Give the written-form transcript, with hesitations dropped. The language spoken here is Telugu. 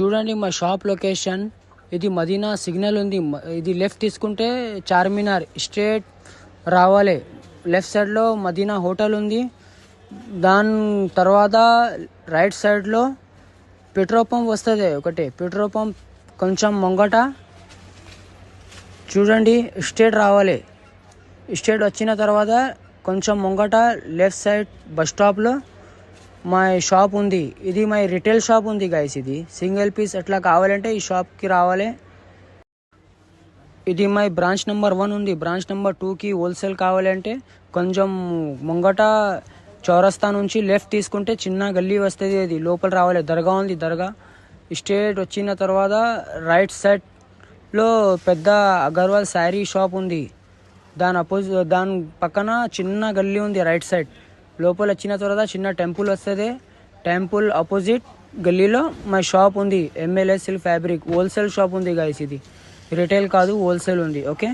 చూడండి మా షాప్ లొకేషన్. ఇది మదీనా సిగ్నల్ ఉంది. ఇది లెఫ్ట్ తీసుకుంటే చార్మినార్ స్ట్రేట్ రావాలి. లెఫ్ట్ సైడ్లో మదీనా హోటల్ ఉంది. దాని తర్వాత రైట్ సైడ్లో పెట్రోల్ పంప్ వస్తుంది. ఒకటి పెట్రోల్ పంప్ కొంచెం ముంగట చూడండి. స్ట్రేట్ రావాలి. స్ట్రేట్ వచ్చిన తర్వాత కొంచెం ముంగట లెఫ్ట్ సైడ్ బస్ స్టాప్లో మా షాప్ ఉంది. ఇది మా రిటైల్ షాప్ ఉంది గైస్. ఇది సింగిల్ పీస్ అట్లా కావాలంటే ఈ షాప్కి రావాలి. ఇది మా బ్రాంచ్ నెంబర్ 1 ఉంది. బ్రాంచ్ నెంబర్ 2కి హోల్సేల్ కావాలంటే కొంచెం ముంగట చౌరస్తా నుంచి లెఫ్ట్ తీసుకుంటే చిన్న గల్లీ వస్తుంది. అది లోపల రావాలి. దర్గా ఉంది. దర్గా స్ట్రేట్ వచ్చిన తర్వాత రైట్ సైడ్లో పెద్ద అగర్వాల్ శారీ షాప్ ఉంది. దాని పక్కన చిన్న గల్లీ ఉంది రైట్ సైడ్. లోపల వచ్చిన తర్వాత చిన్న టెంపుల్ వస్తుంది. టెంపుల్ ఆపోజిట్ గల్లీలో మా షాప్ ఉంది. MLS silk fabric wholesale shop ఉంది గైస్. ఇది రిటైల్ కాదు, హోల్సేల్ ఉంది. ఓకే.